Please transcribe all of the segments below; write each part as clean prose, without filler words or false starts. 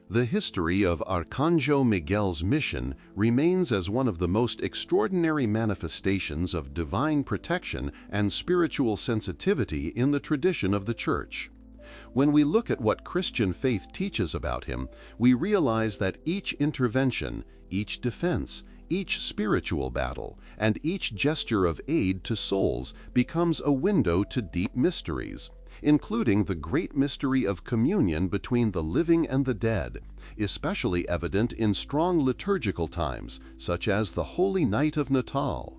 The history of Archangel Miguel's mission remains as one of the most extraordinary manifestations of divine protection and spiritual sensitivity in the tradition of the Church. When we look at what Christian faith teaches about him, we realize that each intervention, each defense, each spiritual battle, and each gesture of aid to souls becomes a window to deep mysteries, including the great mystery of communion between the living and the dead, especially evident in strong liturgical times, such as the Holy Night of Natal.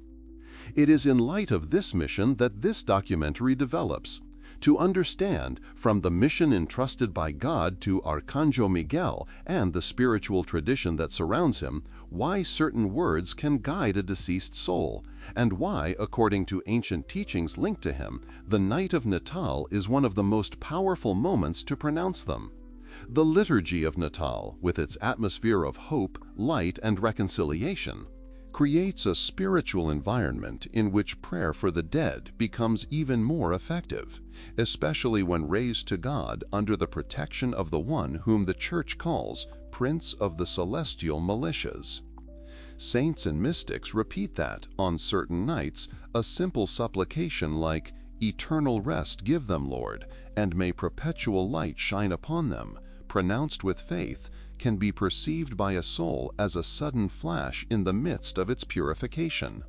It is in light of this mission that this documentary develops. To understand, from the mission entrusted by God to Archangel Miguel and the spiritual tradition that surrounds him, why certain words can guide a deceased soul, and why, according to ancient teachings linked to him, the night of Natal is one of the most powerful moments to pronounce them. The liturgy of Natal, with its atmosphere of hope, light, and reconciliation, creates a spiritual environment in which prayer for the dead becomes even more effective, especially when raised to God under the protection of the one whom the Church calls Prince of the Celestial Militias. Saints and mystics repeat that, on certain nights, a simple supplication like, "Eternal rest give them, Lord, and may perpetual light shine upon them," pronounced with faith, can be perceived by a soul as a sudden flash in the midst of its purification.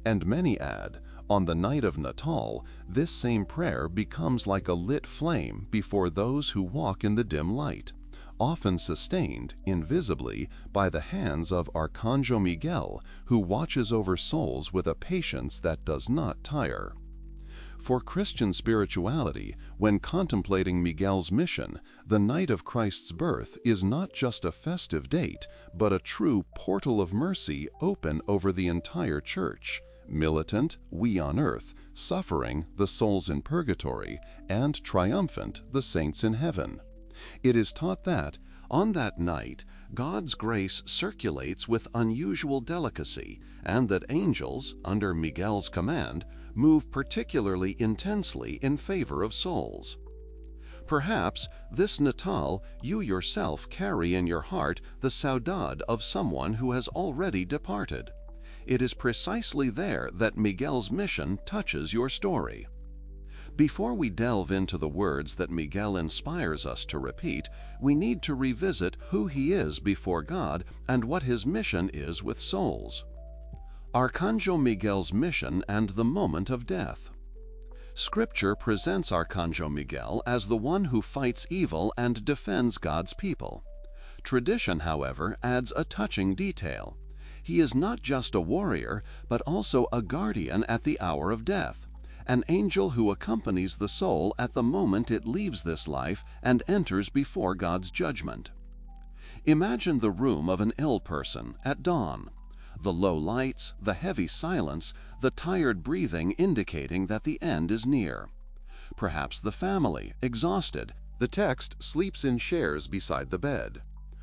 And many add, on the night of Natal, this same prayer becomes like a lit flame before those who walk in the dim light, often sustained, invisibly, by the hands of Archangel Miguel, who watches over souls with a patience that does not tire. For Christian spirituality, when contemplating Miguel's mission, the night of Christ's birth is not just a festive date, but a true portal of mercy open over the entire Church, militant, we on earth, suffering, the souls in purgatory, and triumphant, the saints in heaven. It is taught that, on that night, God's grace circulates with unusual delicacy, and that angels, under Miguel's command, move particularly intensely in favor of souls. Perhaps, this Natal, you yourself carry in your heart the saudade of someone who has already departed. It is precisely there that Miguel's mission touches your story. Before we delve into the words that Miguel inspires us to repeat, we need to revisit who he is before God and what his mission is with souls. Archangel Miguel's mission and the moment of death. Scripture presents Archangel Miguel as the one who fights evil and defends God's people. Tradition, however, adds a touching detail. He is not just a warrior, but also a guardian at the hour of death, an angel who accompanies the soul at the moment it leaves this life and enters before God's judgment. Imagine the room of an ill person at dawn. The low lights, the heavy silence, the tired breathing indicating that the end is near. Perhaps the family, exhausted. The text sleeps in chairs beside the bed.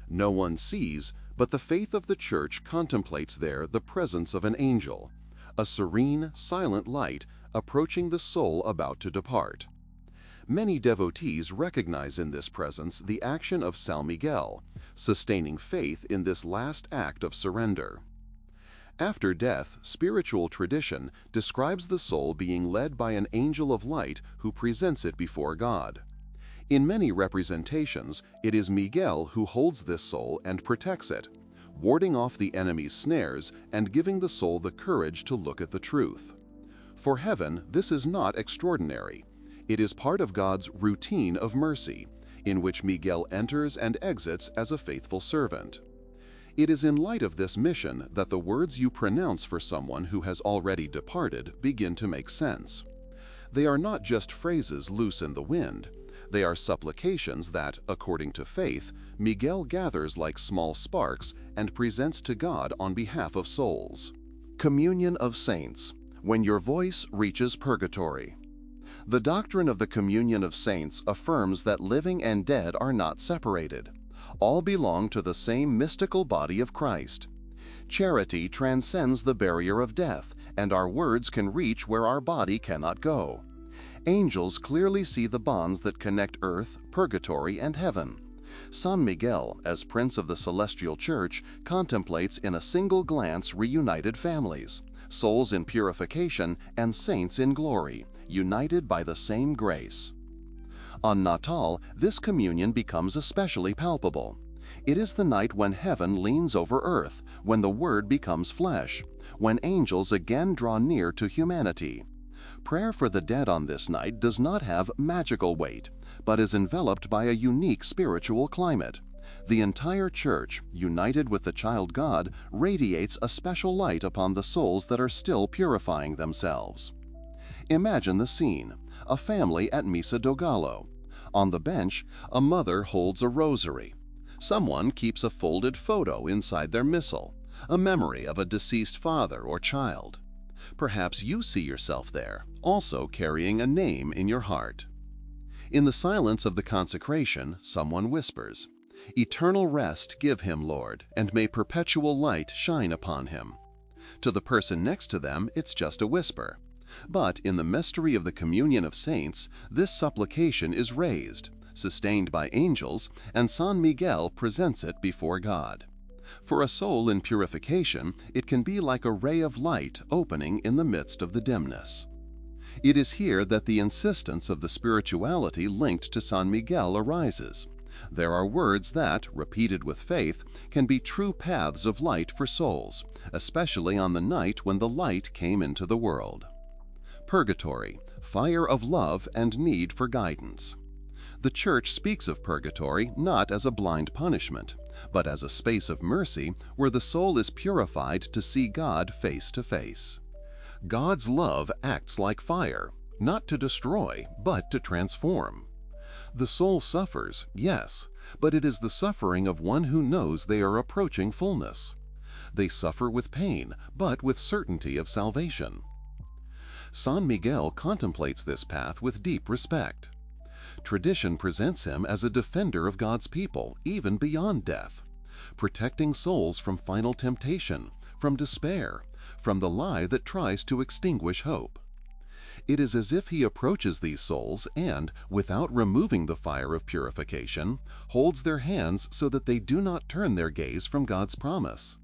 No one sees, but the faith of the Church contemplates there the presence of an angel, a serene, silent light approaching the soul about to depart. Many devotees recognize in this presence the action of San Miguel, sustaining faith in this last act of surrender. After death, spiritual tradition describes the soul being led by an angel of light who presents it before God. In many representations, it is Miguel who holds this soul and protects it, warding off the enemy's snares and giving the soul the courage to look at the truth. For heaven, this is not extraordinary. It is part of God's routine of mercy, in which Miguel enters and exits as a faithful servant. It is in light of this mission that the words you pronounce for someone who has already departed begin to make sense. They are not just phrases loose in the wind. They are supplications that, according to faith, Miguel gathers like small sparks and presents to God on behalf of souls. Communion of Saints, when your voice reaches purgatory. The doctrine of the communion of saints affirms that living and dead are not separated. All belong to the same mystical body of Christ. Charity transcends the barrier of death, and our words can reach where our body cannot go. Angels clearly see the bonds that connect earth, purgatory, and heaven. San Miguel, as Prince of the Celestial Church, contemplates in a single glance reunited families, souls in purification and saints in glory, united by the same grace. On Natal, this communion becomes especially palpable. It is the night when heaven leans over earth, when the Word becomes flesh, when angels again draw near to humanity. Prayer for the dead on this night does not have magical weight, but is enveloped by a unique spiritual climate. The entire Church, united with the Child God, radiates a special light upon the souls that are still purifying themselves. Imagine the scene: a family at Misa do Gallo. On the bench, a mother holds a rosary. Someone keeps a folded photo inside their missal, a memory of a deceased father or child. Perhaps you see yourself there, also carrying a name in your heart. In the silence of the consecration, someone whispers, "Eternal rest give him, Lord, and may perpetual light shine upon him." To the person next to them, it's just a whisper. But in the mystery of the communion of saints, this supplication is raised, sustained by angels, and San Miguel presents it before God. For a soul in purification, it can be like a ray of light opening in the midst of the dimness. It is here that the insistence of the spirituality linked to San Miguel arises. There are words that, repeated with faith, can be true paths of light for souls, especially on the night when the light came into the world. Purgatory, fire of love and need for guidance. The Church speaks of purgatory not as a blind punishment, but as a space of mercy where the soul is purified to see God face to face. God's love acts like fire, not to destroy, but to transform. The soul suffers, yes, but it is the suffering of one who knows they are approaching fullness. They suffer with pain, but with certainty of salvation. San Miguel contemplates this path with deep respect. Tradition presents him as a defender of God's people, even beyond death, protecting souls from final temptation, from despair, from the lie that tries to extinguish hope. It is as if he approaches these souls and, without removing the fire of purification, holds their hands so that they do not turn their gaze from God's promise.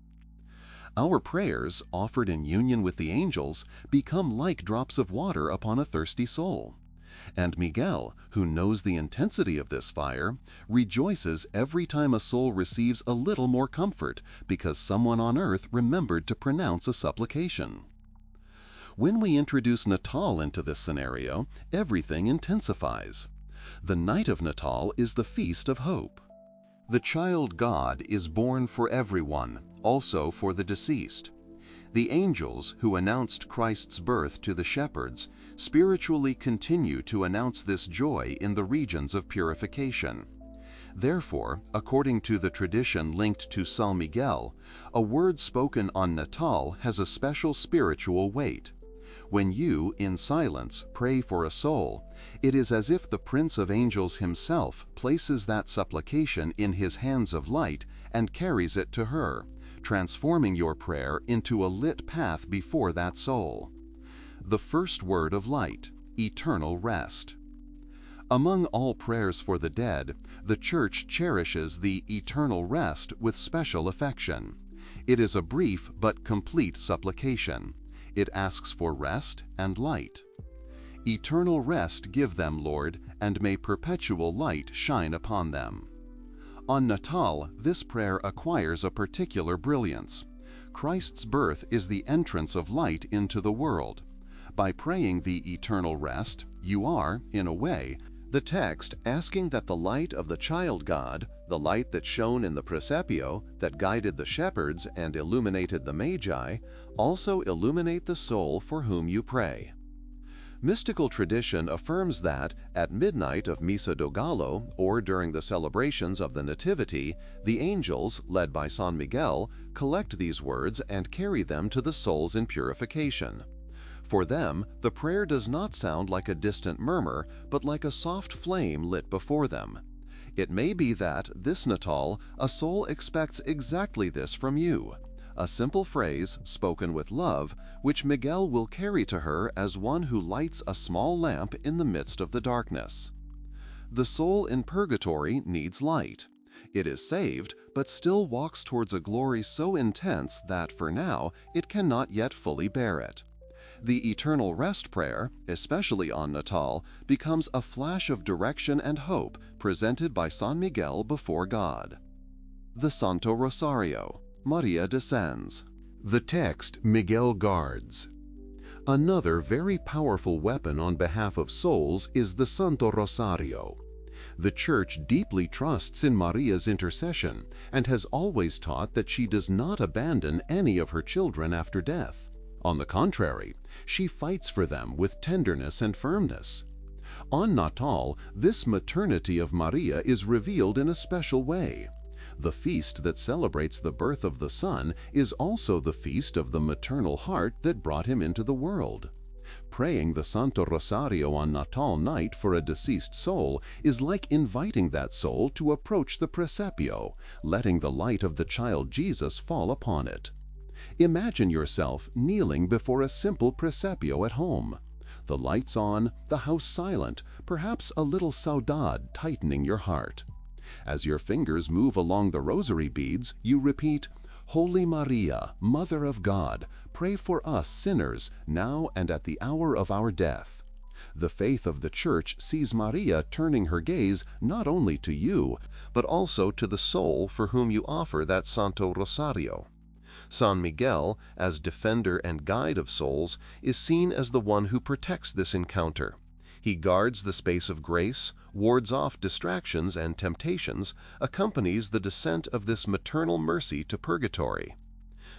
Our prayers, offered in union with the angels, become like drops of water upon a thirsty soul. And Miguel, who knows the intensity of this fire, rejoices every time a soul receives a little more comfort because someone on earth remembered to pronounce a supplication. When we introduce Natal into this scenario, everything intensifies. The night of Natal is the feast of hope. The child God is born for everyone, also for the deceased. The angels, who announced Christ's birth to the shepherds, spiritually continue to announce this joy in the regions of purification. Therefore, according to the tradition linked to San Miguel, a word spoken on Natal has a special spiritual weight. When you, in silence, pray for a soul, it is as if the Prince of Angels himself places that supplication in his hands of light and carries it to her, transforming your prayer into a lit path before that soul. The first word of light, eternal rest. Among all prayers for the dead, the Church cherishes the eternal rest with special affection. It is a brief but complete supplication. It asks for rest and light. Eternal rest give them, Lord, and may perpetual light shine upon them. On Natal, this prayer acquires a particular brilliance. Christ's birth is the entrance of light into the world. By praying the eternal rest, you are, in a way, the text asking that the light of the child God, the light that shone in the Presepio, that guided the shepherds and illuminated the Magi, also illuminate the soul for whom you pray. Mystical tradition affirms that, at midnight of Misa do Gallo, or during the celebrations of the Nativity, the angels, led by San Miguel, collect these words and carry them to the souls in purification. For them, the prayer does not sound like a distant murmur, but like a soft flame lit before them. It may be that, this Natal, a soul expects exactly this from you, a simple phrase, spoken with love, which Miguel will carry to her as one who lights a small lamp in the midst of the darkness. The soul in purgatory needs light. It is saved, but still walks towards a glory so intense that, for now, it cannot yet fully bear it. The eternal rest prayer, especially on Natal, becomes a flash of direction and hope presented by San Miguel before God. The Santo Rosario. Maria descends. The text Miguel guards. Another very powerful weapon on behalf of souls is the Santo Rosario. The Church deeply trusts in Maria's intercession and has always taught that she does not abandon any of her children after death. On the contrary, she fights for them with tenderness and firmness. On Natal, this maternity of Maria is revealed in a special way. The feast that celebrates the birth of the Son is also the feast of the maternal heart that brought him into the world. Praying the Santo Rosario on Natal night for a deceased soul is like inviting that soul to approach the presepio, letting the light of the child Jesus fall upon it. Imagine yourself kneeling before a simple presepio at home. The lights on, the house silent, perhaps a little saudade tightening your heart. As your fingers move along the rosary beads, you repeat, "Holy Maria, Mother of God, pray for us sinners, now and at the hour of our death." The faith of the Church sees Maria turning her gaze not only to you, but also to the soul for whom you offer that Santo Rosario. San Miguel, as defender and guide of souls, is seen as the one who protects this encounter. He guards the space of grace, wards off distractions and temptations, accompanies the descent of this maternal mercy to purgatory.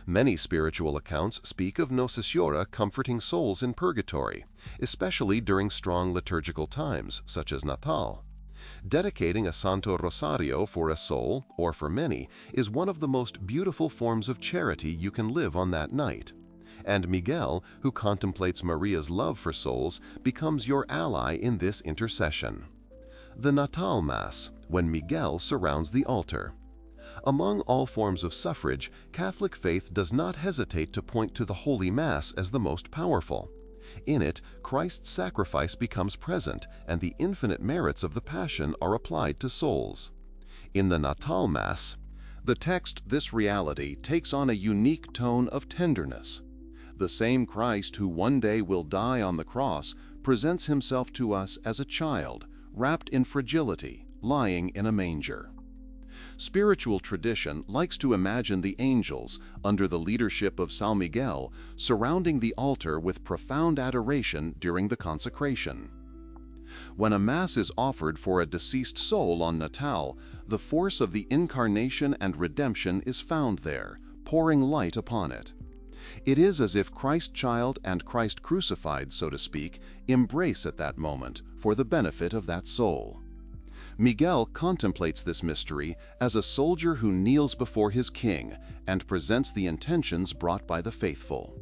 Many spiritual accounts speak of Nossa Senhora comforting souls in purgatory, especially during strong liturgical times, such as Natal. Dedicating a Santo Rosario for a soul, or for many, is one of the most beautiful forms of charity you can live on that night. And Miguel, who contemplates Maria's love for souls, becomes your ally in this intercession. The Natal Mass, when Miguel surrounds the altar. Among all forms of suffrage, Catholic faith does not hesitate to point to the Holy Mass as the most powerful. In it, Christ's sacrifice becomes present, and the infinite merits of the Passion are applied to souls. In the Natal Mass, the text "This reality" takes on a unique tone of tenderness. The same Christ who one day will die on the cross presents himself to us as a child, wrapped in fragility, lying in a manger. Spiritual tradition likes to imagine the angels, under the leadership of San Miguel, surrounding the altar with profound adoration during the consecration. When a Mass is offered for a deceased soul on Natal, the force of the incarnation and redemption is found there, pouring light upon it. It is as if Christ child and Christ crucified, so to speak, embrace at that moment for the benefit of that soul. Miguel contemplates this mystery as a soldier who kneels before his king and presents the intentions brought by the faithful.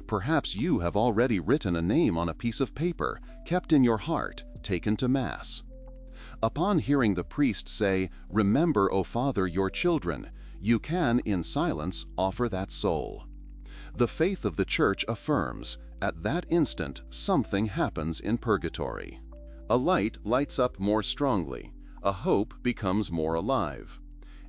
Perhaps you have already written a name on a piece of paper, kept in your heart, taken to Mass. Upon hearing the priest say, "Remember, O Father, your children," you can, in silence, offer that soul. The faith of the Church affirms, at that instant something happens in purgatory. A light lights up more strongly, a hope becomes more alive.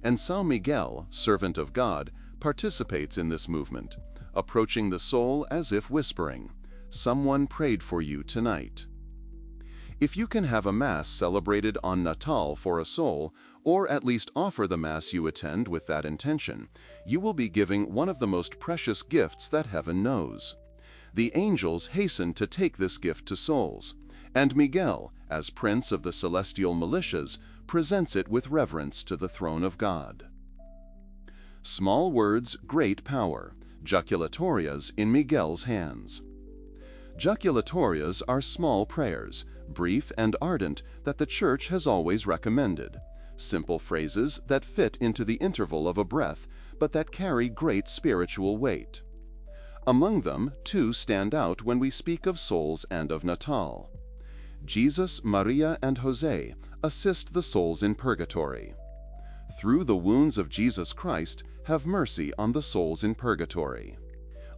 And San Miguel, servant of God, participates in this movement, approaching the soul as if whispering, "Someone prayed for you tonight." If you can have a Mass celebrated on Natal for a soul, or at least offer the Mass you attend with that intention, you will be giving one of the most precious gifts that heaven knows. The angels hasten to take this gift to souls, and Miguel, as Prince of the Celestial Militias, presents it with reverence to the throne of God. Small words, great power. Jaculatorias in Miguel's hands. Jaculatorias are small prayers, brief and ardent, that the Church has always recommended. Simple phrases that fit into the interval of a breath, but that carry great spiritual weight. Among them, two stand out when we speak of souls and of Natal. Jesus, Maria, and Jose assist the souls in purgatory. Through the wounds of Jesus Christ, have mercy on the souls in purgatory.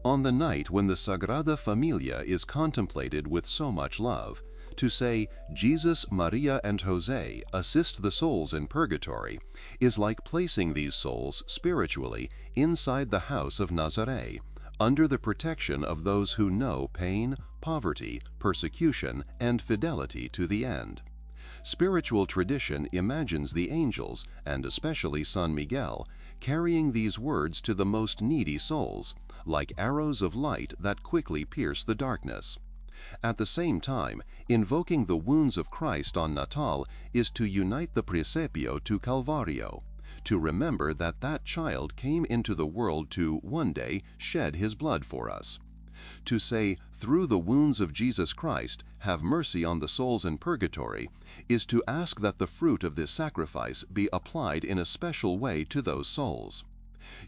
On the night when the Sagrada Familia is contemplated with so much love, To say, Jesus, Maria, and Jose assist the souls in purgatory is like placing these souls spiritually inside the house of Nazaré, under the protection of those who know pain, poverty, persecution, and fidelity to the end. Spiritual tradition imagines the angels, and especially San Miguel, carrying these words to the most needy souls, like arrows of light that quickly pierce the darkness. At the same time, invoking the wounds of Christ on Natal is to unite the Presepio to Calvario, to remember that that child came into the world to, one day, shed his blood for us. To say, through the wounds of Jesus Christ, have mercy on the souls in purgatory, is to ask that the fruit of this sacrifice be applied in a special way to those souls.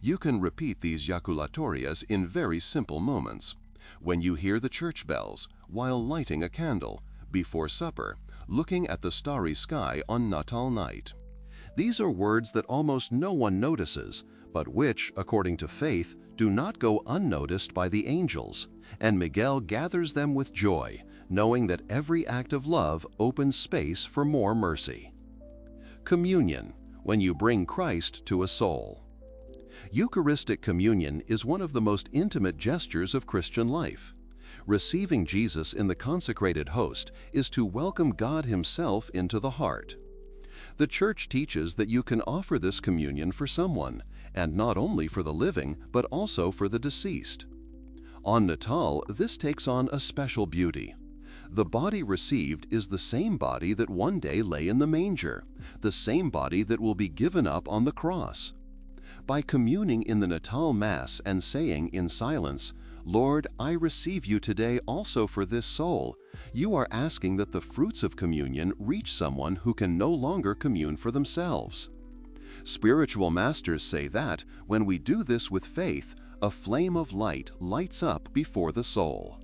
You can repeat these jaculatorias in very simple moments. When you hear the church bells, while lighting a candle, before supper, looking at the starry sky on Natal night. These are words that almost no one notices, but which, according to faith, do not go unnoticed by the angels, and Miguel gathers them with joy, knowing that every act of love opens space for more mercy. Communion, when you bring Christ to a soul. Eucharistic communion is one of the most intimate gestures of Christian life. Receiving Jesus in the consecrated host is to welcome God Himself into the heart. The Church teaches that you can offer this communion for someone, and not only for the living, but also for the deceased. On Natal, this takes on a special beauty. The body received is the same body that one day lay in the manger, the same body that will be given up on the cross. By communing in the Natal Mass and saying in silence, "Lord, I receive you today also for this soul," you are asking that the fruits of communion reach someone who can no longer commune for themselves. Spiritual masters say that, when we do this with faith, a flame of light lights up before the soul.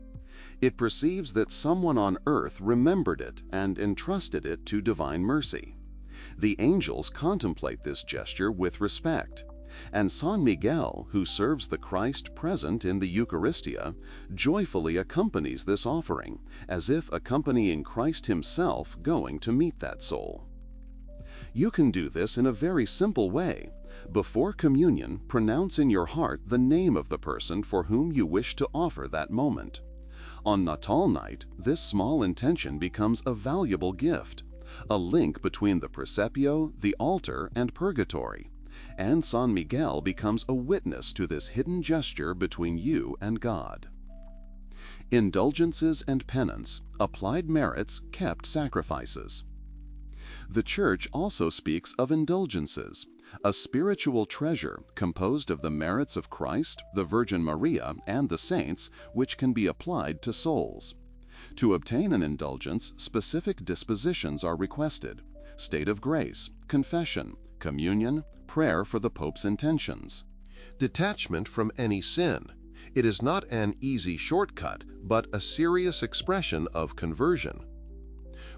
It perceives that someone on earth remembered it and entrusted it to divine mercy. The angels contemplate this gesture with respect, and San Miguel, who serves the Christ present in the Eucharistia, joyfully accompanies this offering, as if accompanying Christ Himself going to meet that soul. You can do this in a very simple way. Before communion, pronounce in your heart the name of the person for whom you wish to offer that moment. On Natal night, this small intention becomes a valuable gift, a link between the Presepio, the altar, and purgatory, and San Miguel becomes a witness to this hidden gesture between you and God. Indulgences and penance, applied merits, kept sacrifices. The Church also speaks of indulgences, a spiritual treasure composed of the merits of Christ, the Virgin Maria, and the saints, which can be applied to souls. To obtain an indulgence, specific dispositions are requested: state of grace, confession, communion, prayer for the Pope's intentions. Detachment from any sin. It is not an easy shortcut, but a serious expression of conversion.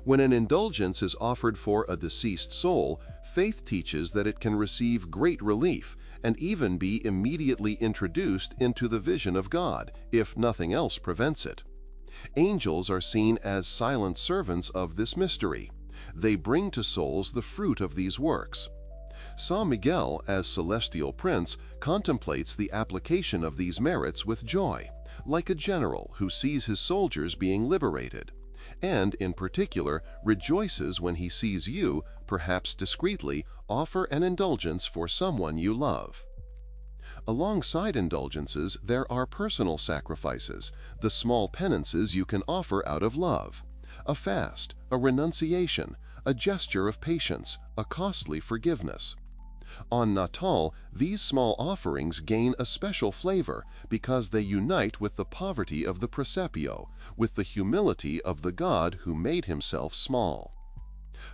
When an indulgence is offered for a deceased soul, faith teaches that it can receive great relief and even be immediately introduced into the vision of God, if nothing else prevents it. Angels are seen as silent servants of this mystery. They bring to souls the fruit of these works. San Miguel, as celestial prince, contemplates the application of these merits with joy, like a general who sees his soldiers being liberated, and, in particular, rejoices when he sees you, perhaps discreetly, offer an indulgence for someone you love. Alongside indulgences, there are personal sacrifices, the small penances you can offer out of love: a fast, a renunciation, a gesture of patience, a costly forgiveness. On Natal, these small offerings gain a special flavor because they unite with the poverty of the Presepio, with the humility of the God who made Himself small.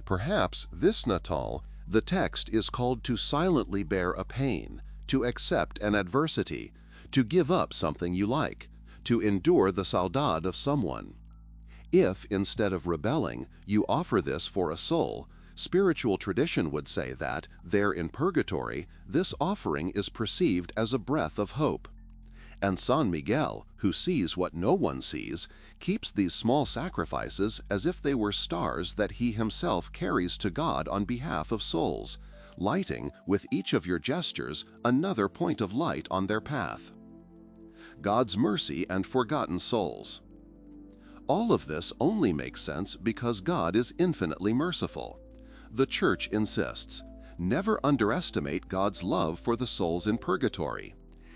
Perhaps this Natal, the text is called to silently bear a pain, to accept an adversity, to give up something you like, to endure the saudade of someone. If, instead of rebelling, you offer this for a soul, spiritual tradition would say that, there in purgatory, this offering is perceived as a breath of hope. And San Miguel, who sees what no one sees, keeps these small sacrifices as if they were stars that he himself carries to God on behalf of souls, lighting, with each of your gestures, another point of light on their path. God's mercy and forgotten souls. All of this only makes sense because God is infinitely merciful. The Church insists, never underestimate God's love for the souls in purgatory.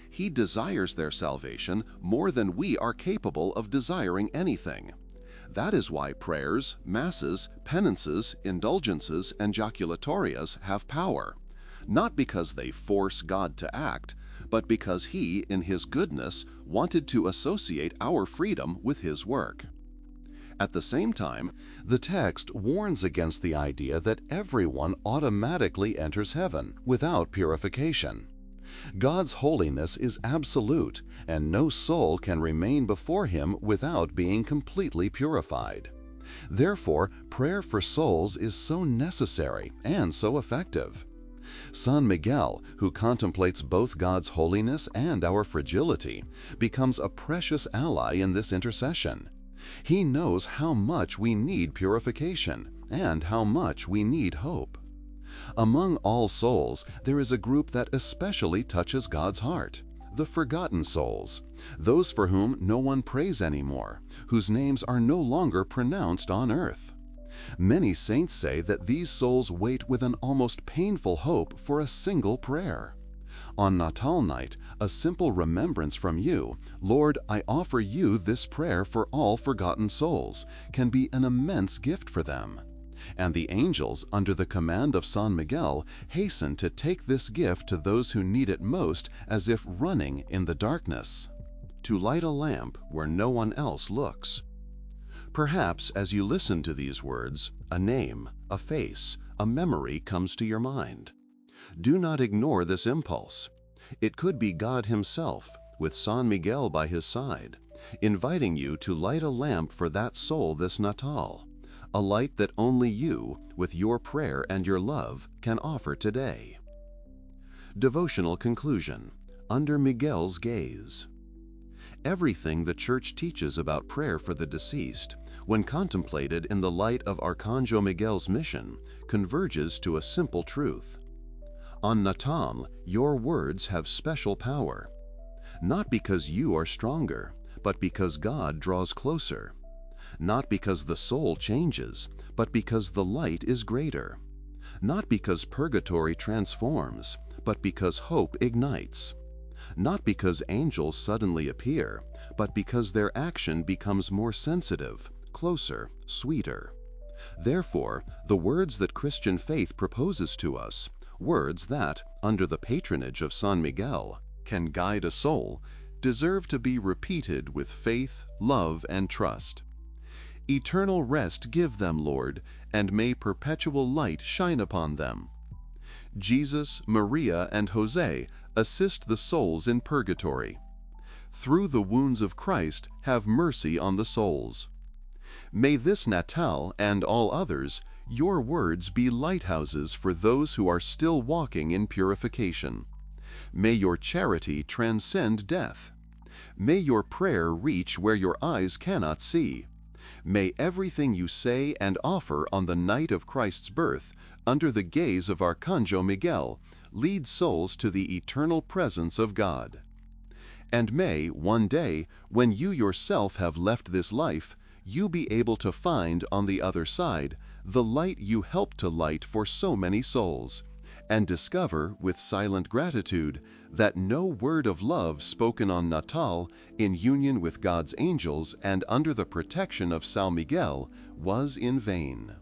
He desires their salvation more than we are capable of desiring anything. That is why prayers, masses, penances, indulgences, and jaculatorias have power, not because they force God to act, but because He, in His goodness, wanted to associate our freedom with His work. At the same time, the text warns against the idea that everyone automatically enters heaven without purification. God's holiness is absolute, and no soul can remain before Him without being completely purified. Therefore, prayer for souls is so necessary and so effective. San Miguel, who contemplates both God's holiness and our fragility, becomes a precious ally in this intercession. He knows how much we need purification and how much we need hope. Among all souls, there is a group that especially touches God's heart: the forgotten souls, those for whom no one prays anymore, whose names are no longer pronounced on earth. Many saints say that these souls wait with an almost painful hope for a single prayer. On Natal night, a simple remembrance from you, "Lord, I offer you this prayer for all forgotten souls," can be an immense gift for them. And the angels, under the command of San Miguel, hasten to take this gift to those who need it most, as if running in the darkness, to light a lamp where no one else looks. Perhaps as you listen to these words, a name, a face, a memory comes to your mind. Do not ignore this impulse. It could be God Himself, with San Miguel by His side, inviting you to light a lamp for that soul this Natal, a light that only you, with your prayer and your love, can offer today. Devotional conclusion: under Miguel's gaze. Everything the Church teaches about prayer for the deceased, when contemplated in the light of Archangel Miguel's mission, converges to a simple truth. On Natal, your words have special power, not because you are stronger, but because God draws closer. Not because the soul changes, but because the light is greater. Not because purgatory transforms, but because hope ignites. Not because angels suddenly appear, but because their action becomes more sensitive, closer, sweeter. Therefore, the words that Christian faith proposes to us, words that, under the patronage of San Miguel, can guide a soul, deserve to be repeated with faith, love, and trust. Eternal rest give them, Lord, and may perpetual light shine upon them. Jesus, Maria, and Jose assist the souls in purgatory. Through the wounds of Christ, have mercy on the souls. May this Natal and all others, your words be lighthouses for those who are still walking in purification. May your charity transcend death. May your prayer reach where your eyes cannot see. May everything you say and offer on the night of Christ's birth, under the gaze of Archangel Miguel, lead souls to the eternal presence of God. And may, one day, when you yourself have left this life, you be able to find on the other side the light you helped to light for so many souls, and discover with silent gratitude that no word of love spoken on Natal, in union with God's angels and under the protection of San Miguel, was in vain.